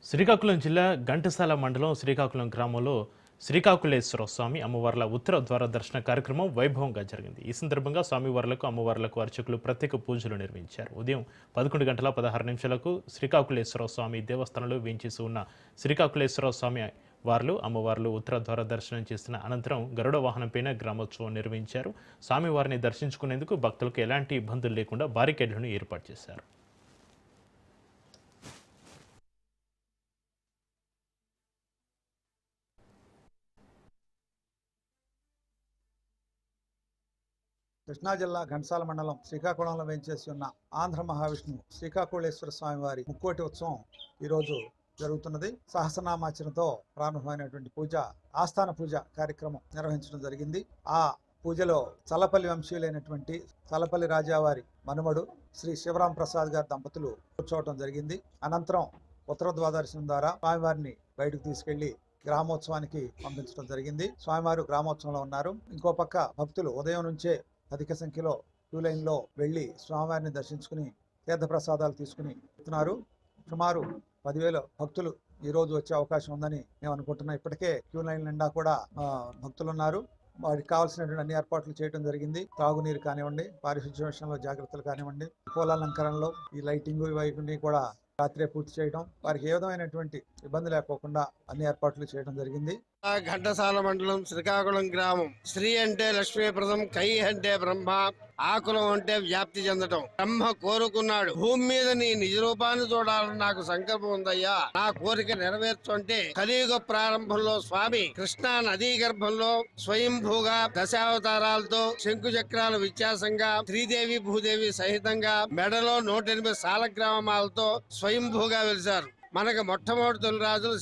శ్రీకాకుళం జిల్లా ఘంటసాల మండలం శ్రీకాకుళం గ్రామంలో శ్రీకాకుళేశ్వర స్వామి అమ్మవార్ల ఉత్తర ద్వార దర్శన కార్యక్రమం వైభవంగా జరిగింది. ఈ సందర్భంగా స్వామివార్లకు అమ్మవార్లకు అర్చకులు ప్రత్యేక పూజలు నిర్వహించారు. ఉదయం 11:16 శ్రీకాకుళేశ్వర స్వామి దేవస్థానంలో వేంచేసి ఉన్న శ్రీకాకుళేశ్వర స్వామి వార్లు అమ్మవార్లు ఉత్తర ద్వార దర్శనం చేసిన అనంతరం గరుడ వాహనంపైన గ్రామోత్సవం నిర్వహించారు. స్వామివారిని దర్శించుకునేందుకు భక్తులకు ఎలాంటి ఇబ్బందులు లేకుండా బారికేడ్లను ఏర్పాటు చేశారు. కృష్ణా జిల్లా ఘంటసాల మండలం శ్రీకాకుళంలో వేంచేసి ఉన్న ఆంధ్ర మహావిష్ణువు శ్రీకాకుళేశ్వర స్వామి వారి ముక్కోటి ఉత్సవం ఈరోజు జరుగుతున్నది. సహస్రనామార్చనతో ప్రారంభమైనటువంటి పూజ ఆస్థాన పూజ కార్యక్రమం నిర్వహించడం జరిగింది. ఆ పూజలో చల్లపల్లి వంశీయులైనటువంటి చల్లపల్లి రాజావారి మనుమడు శ్రీ శివరాం ప్రసాద్ గారి దంపతులు కూర్చోవటం జరిగింది. అనంతరం ఉత్తర ద్వాదర్శనం ద్వారా స్వామివారిని బయటకు తీసుకెళ్లి గ్రామోత్సవానికి పంపించడం జరిగింది. స్వామివారు గ్రామోత్సవంలో ఉన్నారు. ఇంకో పక్క భక్తులు ఉదయం నుంచే అధిక సంఖ్యలో క్యూ లైన్లో వెళ్లి స్వామివారిని దర్శించుకుని తీర్థప్రసాదాలు తీసుకుని వెళ్తున్నారు. సుమారు 10,000 భక్తులు ఈ రోజు వచ్చే అవకాశం ఉందని మేము అనుకుంటున్నాం. ఇప్పటికే క్యూ లైన్ నిండా కూడా భక్తులు ఉన్నారు. వారికి కావాల్సినటువంటి అన్ని ఏర్పాట్లు చేయడం జరిగింది. తాగునీరు కానివ్వండి, పారిశుధ్య విషయంలో జాగ్రత్తలు కానివ్వండి, పూలాలంకరణలో ఈ లైటింగ్ ఇవన్నీ కూడా రాత్రే పూర్తి చేయడం, వారికి ఏ విధమైనటువంటి ఇబ్బంది లేకోకుండా అన్ని ఏర్పాట్లు చేయడం జరిగింది. ఘంటసాల మండలం శ్రీకాకుళం గ్రామం. శ్రీ అంటే లక్ష్మీప్రదం, కై అంటే బ్రహ్మ, ఆకులం అంటే వ్యాప్తి చెందటం. బ్రహ్మ కోరుకున్నాడు, భూమి మీద నీ నిజ రూపాన్ని చూడాలని నాకు సంకల్పం ఉందయ్యా, నా కోరిక నెరవేర్చు అంటే కలియుగ ప్రారంభంలో స్వామి కృష్ణా నదీ గర్భంలో స్వయంభూగా దశావతారాలతో శంకు చక్రాల వ్యత్యాసంగా శ్రీదేవి భూదేవి సహితంగా మెడలో 108 సాలగ్రామాలతో స్వయంభూగా వెలిశారు. మనకు మొట్టమొదటి తొలిరాజులు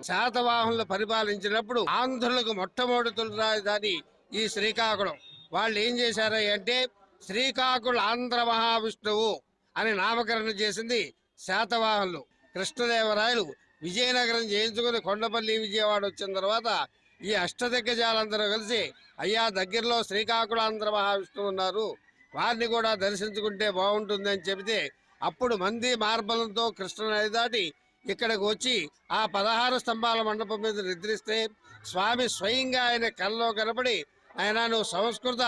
శాతవాహనులు పరిపాలించినప్పుడు ఆంధ్రులకు మొట్టమొదటి తొలిరాజధాని ఈ శ్రీకాకుళం. వాళ్ళు ఏం చేశారంటే శ్రీకాకుళ ఆంధ్ర మహావిష్ణువు అని నామకరణం చేసింది శాతవాహనులు. కృష్ణదేవరాయలు విజయనగరం చేయించుకుని కొండపల్లి విజయవాడ వచ్చిన తర్వాత ఈ అష్టదిగ్గజాలందరూ కలిసి అయ్యా దగ్గరలో శ్రీకాకుళాంధ్ర మహావిష్ణువు ఉన్నారు, వారిని కూడా దర్శించుకుంటే బాగుంటుంది అని చెబితే అప్పుడు మంది మార్బలంతో కృష్ణ నది దాటి ఇక్కడికి వచ్చి ఆ 16 స్తంభాల మండపం మీద నిద్రిస్తే స్వామి స్వయంగా ఆయన కల్లో కనపడి, ఆయన నువ్వు సంస్కృత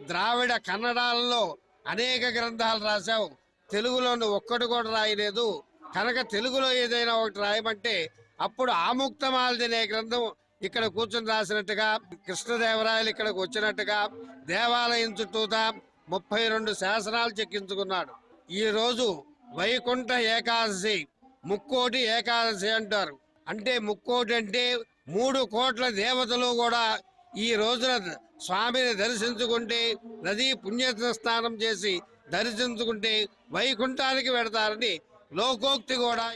ద్రావిడ కన్నడాలలో అనేక గ్రంథాలు రాశావు, తెలుగులో నువ్వు ఒక్కటి కూడా రాయలేదు కనుక తెలుగులో ఏదైనా ఒకటి రాయమంటే అప్పుడు ఆముక్తమాలది అనే గ్రంథం ఇక్కడ కూర్చొని రాసినట్టుగా, కృష్ణదేవరాయలు ఇక్కడికి వచ్చినట్టుగా దేవాలయం చుట్టూతా 32 శాసనాలు చెక్కించుకున్నాడు. ఈ రోజు వైకుంఠ ఏకాదశి, ముక్కోటి ఏకాదశి అంటారు. అంటే ముక్కోటి అంటే 3 కోట్ల దేవతలు కూడా ఈ రోజున స్వామిని దర్శించుకుంటే, నదీ పుణ్య స్నానం చేసి దర్శించుకుంటే వైకుంఠానికి వెడతారని లోకోక్తి కూడా.